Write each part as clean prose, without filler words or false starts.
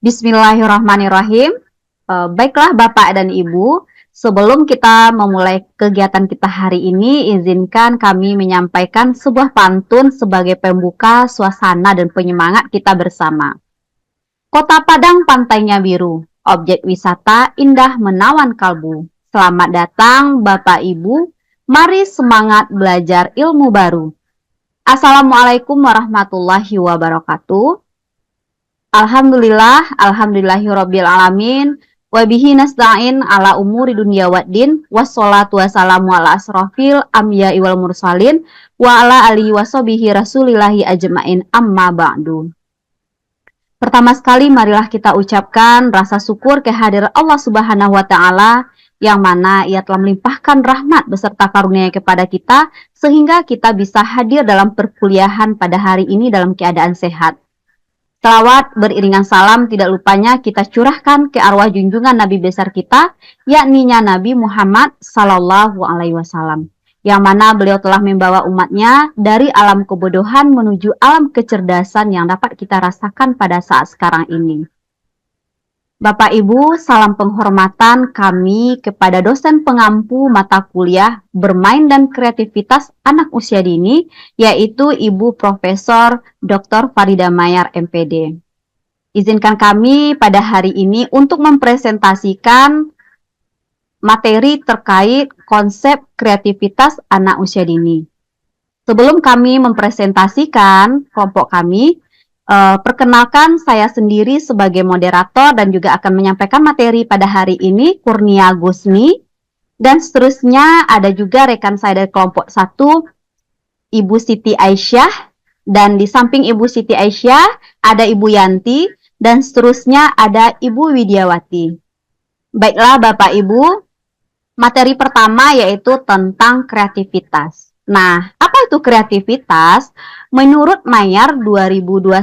Bismillahirrahmanirrahim. Baiklah Bapak dan Ibu, sebelum kita memulai kegiatan kita hari ini, izinkan kami menyampaikan sebuah pantun sebagai pembuka suasana dan penyemangat kita bersama. Kota Padang pantainya biru, objek wisata indah menawan kalbu. Selamat datang Bapak Ibu, mari semangat belajar ilmu baru. Assalamualaikum warahmatullahi wabarakatuh. Alhamdulillahirabbil alamin. Wabihi nasta'in ala umuri dunya waddin. Wassalatu wassalamu ala asrofil ambiya'i wal mursalin wa ala alihi washabihi rasulillahi ajmain, amma ba'du. Pertama sekali marilah kita ucapkan rasa syukur kehadiran Allah Subhanahu wa taala yang mana Ia telah melimpahkan rahmat beserta karunia kepada kita sehingga kita bisa hadir dalam perkuliahan pada hari ini dalam keadaan sehat. Salawat beriringan salam tidak lupanya kita curahkan ke arwah junjungan Nabi besar kita, yakni Nabi Muhammad Sallallahu Alaihi Wasallam, yang mana beliau telah membawa umatnya dari alam kebodohan menuju alam kecerdasan yang dapat kita rasakan pada saat sekarang ini. Bapak Ibu, salam penghormatan kami kepada dosen pengampu mata kuliah bermain dan kreativitas anak usia dini, yaitu Ibu Profesor Dr. Farida Mayar, MPD. Izinkan kami pada hari ini untuk mempresentasikan materi terkait konsep kreativitas anak usia dini. Sebelum kami mempresentasikan kelompok kami, perkenalkan saya sendiri sebagai moderator dan juga akan menyampaikan materi pada hari ini, Kurnia Gusni, dan seterusnya ada juga rekan saya dari kelompok 1, Ibu Siti Aisyah, dan di samping Ibu Siti Aisyah ada Ibu Yanti, dan seterusnya ada Ibu Widiawati. Baiklah Bapak Ibu, materi pertama yaitu tentang kreativitas. Nah, apa itu kreativitas? Menurut Mayar 2021,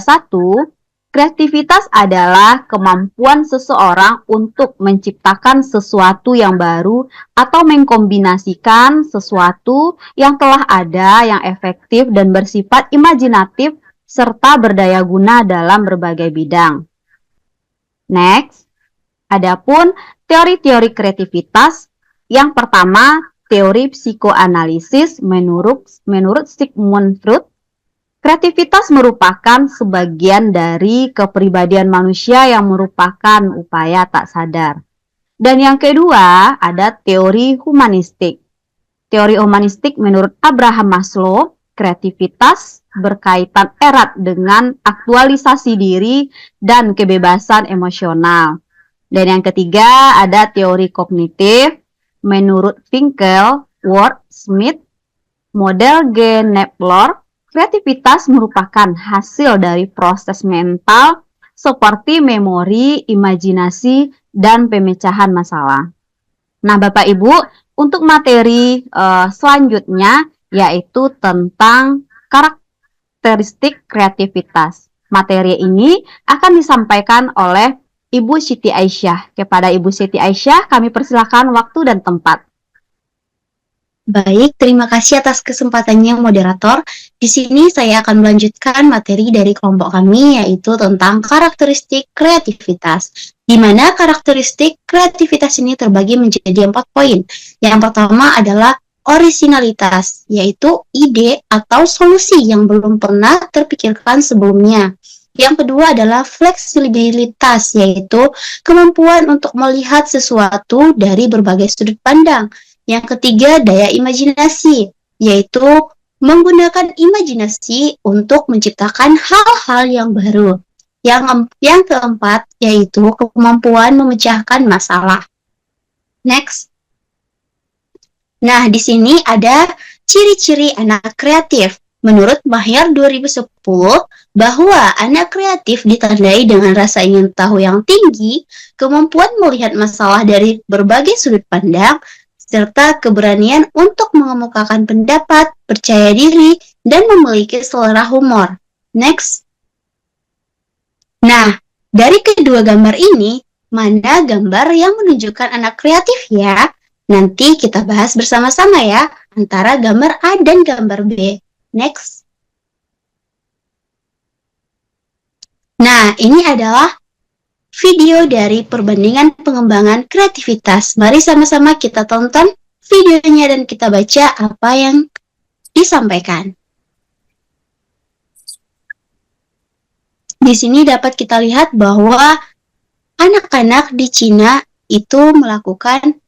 kreativitas adalah kemampuan seseorang untuk menciptakan sesuatu yang baru atau mengkombinasikan sesuatu yang telah ada yang efektif dan bersifat imajinatif serta berdaya guna dalam berbagai bidang. Next, adapun teori-teori kreativitas, yang pertama teori psikoanalisis menurut Sigmund Freud. Kreativitas merupakan sebagian dari kepribadian manusia yang merupakan upaya tak sadar. Dan yang kedua ada teori humanistik. Teori humanistik menurut Abraham Maslow, kreativitas berkaitan erat dengan aktualisasi diri dan kebebasan emosional. Dan yang ketiga ada teori kognitif. Menurut Finkel, Ward, Smith, model G. Nepler, kreativitas merupakan hasil dari proses mental seperti memori, imajinasi, dan pemecahan masalah. Nah, Bapak Ibu, untuk materi selanjutnya yaitu tentang karakteristik kreativitas. Materi ini akan disampaikan oleh Ibu Siti Aisyah. Kepada Ibu Siti Aisyah, kami persilakan waktu dan tempat. Baik, terima kasih atas kesempatannya moderator. Di sini saya akan melanjutkan materi dari kelompok kami, yaitu tentang karakteristik kreativitas. Di mana karakteristik kreativitas ini terbagi menjadi 4 poin. Yang pertama adalah orisinalitas, yaitu ide atau solusi yang belum pernah terpikirkan sebelumnya. Yang kedua adalah fleksibilitas, yaitu kemampuan untuk melihat sesuatu dari berbagai sudut pandang. Yang ketiga, daya imajinasi, yaitu menggunakan imajinasi untuk menciptakan hal-hal yang baru. Yang keempat, yaitu kemampuan memecahkan masalah. Next. Nah, di sini ada ciri-ciri anak kreatif. Menurut Mayar 2010, bahwa anak kreatif ditandai dengan rasa ingin tahu yang tinggi, kemampuan melihat masalah dari berbagai sudut pandang, serta keberanian untuk mengemukakan pendapat, percaya diri, dan memiliki selera humor. Next. Nah, dari kedua gambar ini, mana gambar yang menunjukkan anak kreatif ya? Nanti kita bahas bersama-sama ya, antara gambar A dan gambar B. Next. Nah, ini adalah video dari perbandingan pengembangan kreativitas. Mari sama-sama kita tonton videonya dan kita baca apa yang disampaikan. Di sini dapat kita lihat bahwa anak-anak di Cina itu melakukan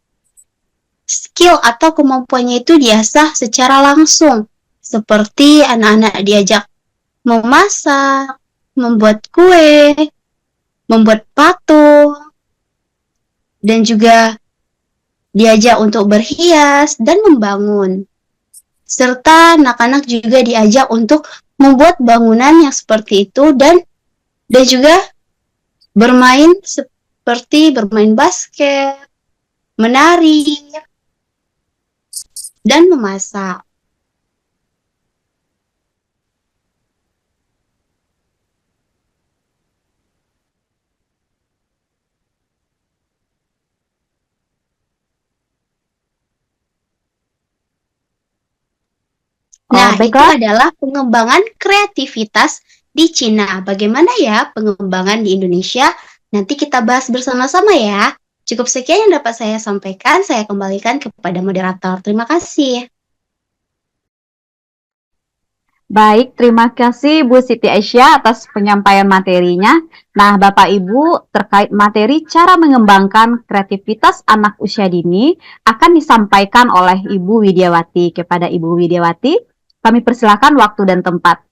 skill atau kemampuannya itu diasah secara langsung. Seperti anak-anak diajak memasak, membuat kue, membuat patung, dan juga diajak untuk berhias dan membangun. Serta anak-anak juga diajak untuk membuat bangunan yang seperti itu dan juga bermain seperti bermain basket, menari, dan memasak. Nah, itu adalah pengembangan kreativitas di Cina. Bagaimana ya pengembangan di Indonesia? Nanti kita bahas bersama-sama ya. Cukup sekian yang dapat saya sampaikan. Saya kembalikan kepada moderator. Terima kasih. Baik, terima kasih Bu Siti Aisyah atas penyampaian materinya. Nah, Bapak Ibu, terkait materi cara mengembangkan kreativitas anak usia dini akan disampaikan oleh Ibu Widiawati. Kepada Ibu Widiawati, kami persilakan waktu dan tempat.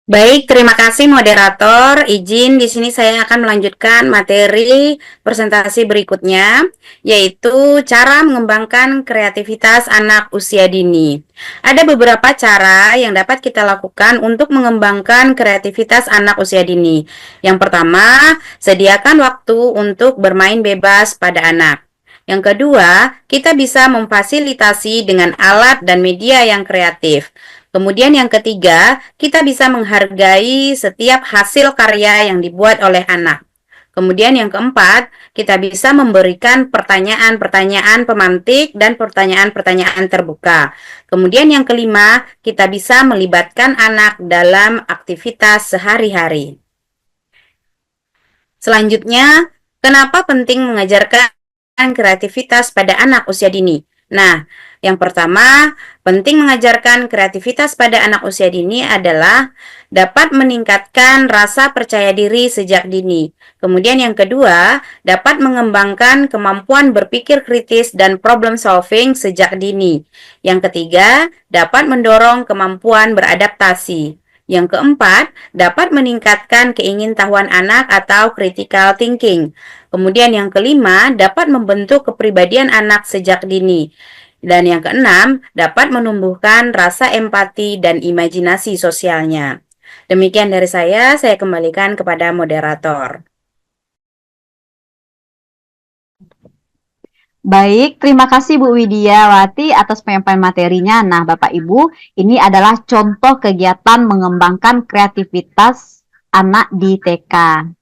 Baik, terima kasih moderator. Izin di sini saya akan melanjutkan materi presentasi berikutnya, yaitu cara mengembangkan kreativitas anak usia dini. Ada beberapa cara yang dapat kita lakukan untuk mengembangkan kreativitas anak usia dini. Yang pertama, sediakan waktu untuk bermain bebas pada anak. Yang kedua, kita bisa memfasilitasi dengan alat dan media yang kreatif. Kemudian yang ketiga, kita bisa menghargai setiap hasil karya yang dibuat oleh anak. Kemudian yang keempat, kita bisa memberikan pertanyaan-pertanyaan pemantik dan pertanyaan-pertanyaan terbuka. Kemudian yang kelima, kita bisa melibatkan anak dalam aktivitas sehari-hari. Selanjutnya, kenapa penting mengajarkan kreativitas pada anak usia dini? Nah, yang pertama, penting mengajarkan kreativitas pada anak usia dini adalah dapat meningkatkan rasa percaya diri sejak dini. Kemudian yang kedua, dapat mengembangkan kemampuan berpikir kritis dan problem solving sejak dini. Yang ketiga, dapat mendorong kemampuan beradaptasi. Yang keempat, dapat meningkatkan keingintahuan anak atau critical thinking. Kemudian yang kelima, dapat membentuk kepribadian anak sejak dini. Dan yang keenam, dapat menumbuhkan rasa empati dan imajinasi sosialnya. Demikian dari saya kembalikan kepada moderator. Baik, terima kasih Bu Widiawati atas penyampaian materinya. Nah, Bapak Ibu, ini adalah contoh kegiatan mengembangkan kreativitas anak di TK.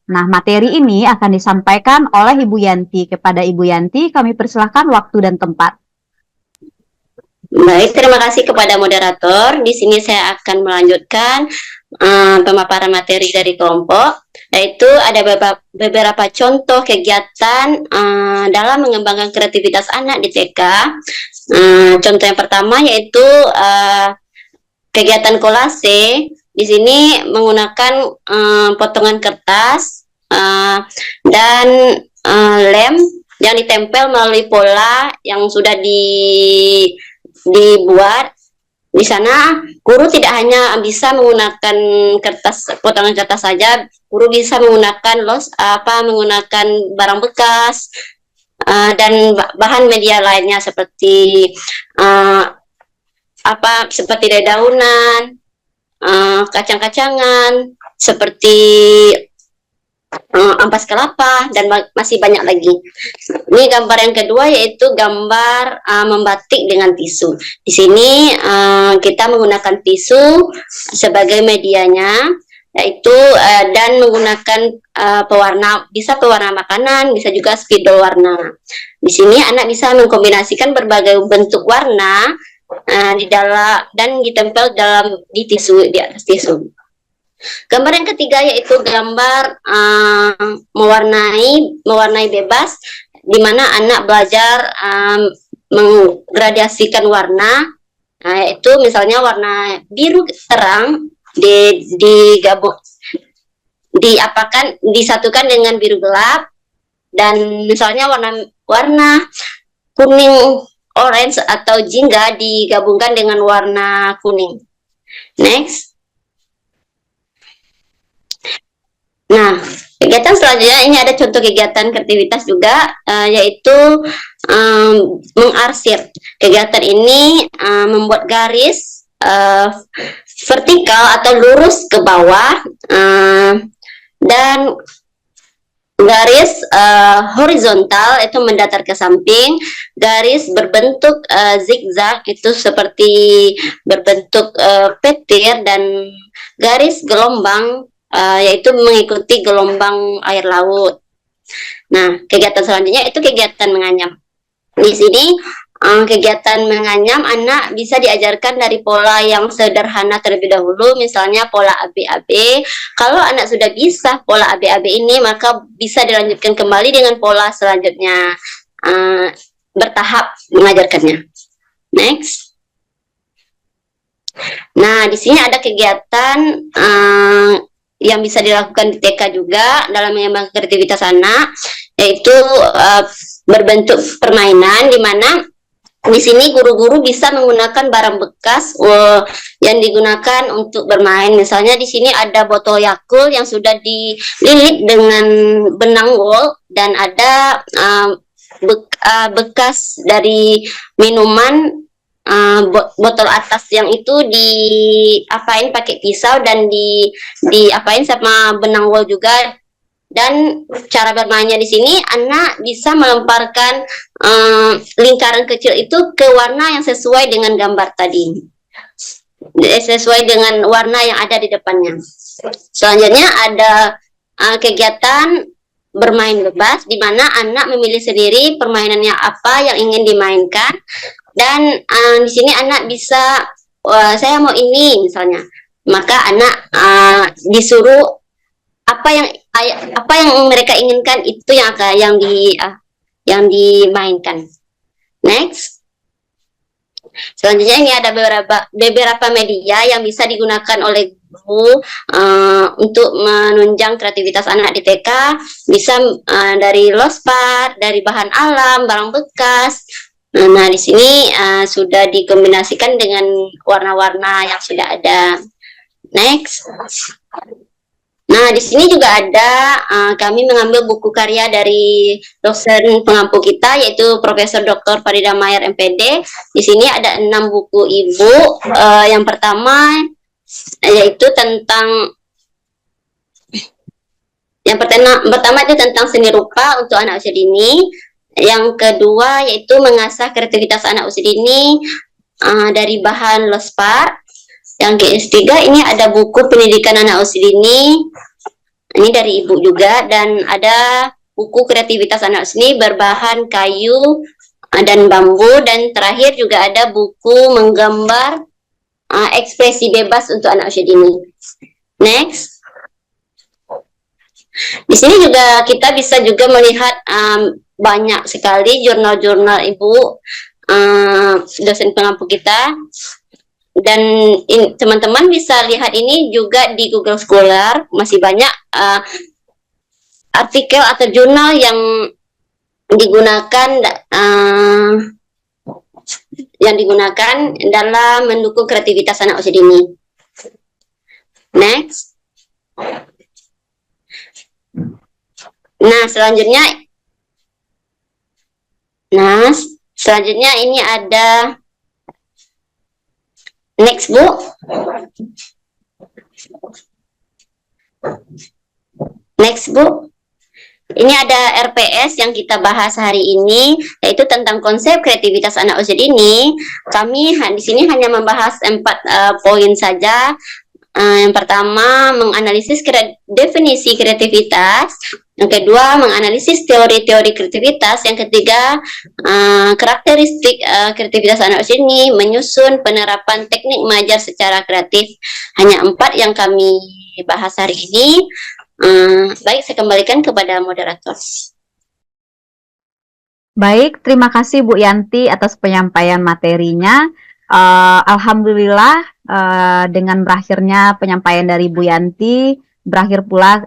Nah, materi ini akan disampaikan oleh Ibu Yanti. Kepada Ibu Yanti, kami persilahkan waktu dan tempat. Baik, terima kasih kepada moderator. Di sini saya akan melanjutkan pemaparan materi dari kelompok, yaitu ada beberapa contoh kegiatan dalam mengembangkan kreativitas anak di TK. Contoh yang pertama yaitu kegiatan kolase. Di sini menggunakan potongan kertas dan lem yang ditempel melalui pola yang sudah dibuat. Di sana guru tidak hanya bisa menggunakan potongan kertas saja, guru bisa menggunakan menggunakan barang bekas dan bahan media lainnya seperti seperti dedaunan, kacang-kacangan, seperti ampas kelapa, dan masih banyak lagi. Ini gambar yang kedua yaitu gambar membatik dengan tisu. Di sini kita menggunakan tisu sebagai medianya, yaitu dan menggunakan pewarna, bisa pewarna makanan, bisa juga spidol warna. Di sini anak bisa mengkombinasikan berbagai bentuk warna di dalam dan ditempel di atas tisu. Gambar yang ketiga yaitu gambar mewarnai bebas, di mana anak belajar menggradasikan warna. Nah, yaitu misalnya warna biru terang disatukan dengan biru gelap, dan misalnya warna kuning orange atau jingga digabungkan dengan warna kuning. Next. Nah, kegiatan selanjutnya ini ada contoh kegiatan kreativitas juga, yaitu mengarsir. Kegiatan ini membuat garis vertikal atau lurus ke bawah, dan garis horizontal itu mendatar ke samping, garis berbentuk zigzag itu seperti berbentuk petir, dan garis gelombang yaitu mengikuti gelombang air laut. Nah, kegiatan selanjutnya itu kegiatan menganyam. Di sini kegiatan menganyam anak bisa diajarkan dari pola yang sederhana terlebih dahulu, misalnya pola AB-AB. Kalau anak sudah bisa pola AB-AB ini, maka bisa dilanjutkan kembali dengan pola selanjutnya, bertahap mengajarkannya. Next. Nah, di sini ada kegiatan yang bisa dilakukan di TK juga dalam mengembangkan kreativitas anak, yaitu berbentuk permainan, di mana di sini guru-guru bisa menggunakan barang bekas yang digunakan untuk bermain. Misalnya di sini ada botol Yakult yang sudah dililit dengan benang wol, dan ada bekas dari minuman, botol atas yang itu diapain pakai pisau dan diapain sama benang wol juga. Dan cara bermainnya di sini anak bisa melemparkan lingkaran kecil itu ke warna yang sesuai dengan gambar tadi, sesuai dengan warna yang ada di depannya. Selanjutnya ada kegiatan bermain bebas, di mana anak memilih sendiri permainannya apa yang ingin dimainkan. Dan di sini anak bisa, saya mau ini misalnya, maka anak disuruh apa yang mereka inginkan itu yang dimainkan. Next. Selanjutnya ini ada beberapa media yang bisa digunakan oleh guru untuk menunjang kreativitas anak di TK. Bisa dari lospar, dari bahan alam, barang bekas. Nah, di sini sudah dikombinasikan dengan warna-warna yang sudah ada. Next. Nah, di sini juga ada kami mengambil buku karya dari dosen pengampu kita, yaitu Profesor Dr. Farida Mayer MPD. Di sini ada 6 buku ibu. Yang pertama yaitu tentang itu tentang seni rupa untuk anak usia dini. Yang kedua yaitu mengasah kreativitas anak usia dini dari bahan lospar. Yang ketiga ini ada buku pendidikan anak usia dini, ini dari ibu juga, dan ada buku kreativitas anak usia dini berbahan kayu dan bambu, dan terakhir juga ada buku menggambar ekspresi bebas untuk anak usia dini. Next. Di sini juga kita bisa juga melihat banyak sekali jurnal-jurnal ibu dosen pengampu kita, dan teman-teman bisa lihat ini juga di Google Scholar. Masih banyak artikel atau jurnal yang digunakan dalam mendukung kreativitas anak usia dini. Next. Nah, selanjutnya ini ada next, Bu. Next, Bu. Ini ada RPS yang kita bahas hari ini, yaitu tentang konsep kreativitas anak usia dini. Kami di sini hanya membahas 4 poin saja. Yang pertama, menganalisis definisi kreativitas. Yang kedua, menganalisis teori-teori kreativitas. Yang ketiga, karakteristik kreativitas anak usia ini, menyusun penerapan teknik mengajar secara kreatif. Hanya 4 yang kami bahas hari ini. Baik, saya kembalikan kepada moderator. Baik, terima kasih Bu Yanti atas penyampaian materinya. Alhamdulillah, dengan berakhirnya penyampaian dari Bu Yanti, berakhir pula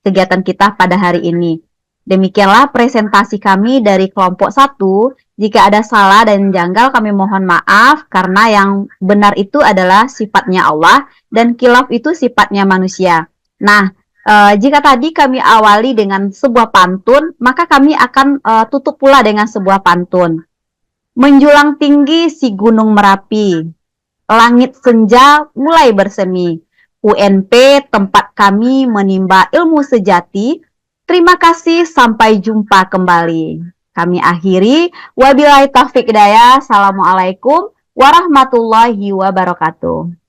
kegiatan kita pada hari ini. Demikianlah presentasi kami dari kelompok 1. Jika ada salah dan janggal kami mohon maaf, karena yang benar itu adalah sifatnya Allah dan khilaf itu sifatnya manusia. Nah, jika tadi kami awali dengan sebuah pantun, maka kami akan tutup pula dengan sebuah pantun. Menjulang tinggi si gunung Merapi, langit senja mulai bersemi. UNP tempat kami menimba ilmu sejati. Terima kasih, sampai jumpa kembali. Kami akhiri, wabillahi taufiq hidayah. Assalamualaikum warahmatullahi wabarakatuh.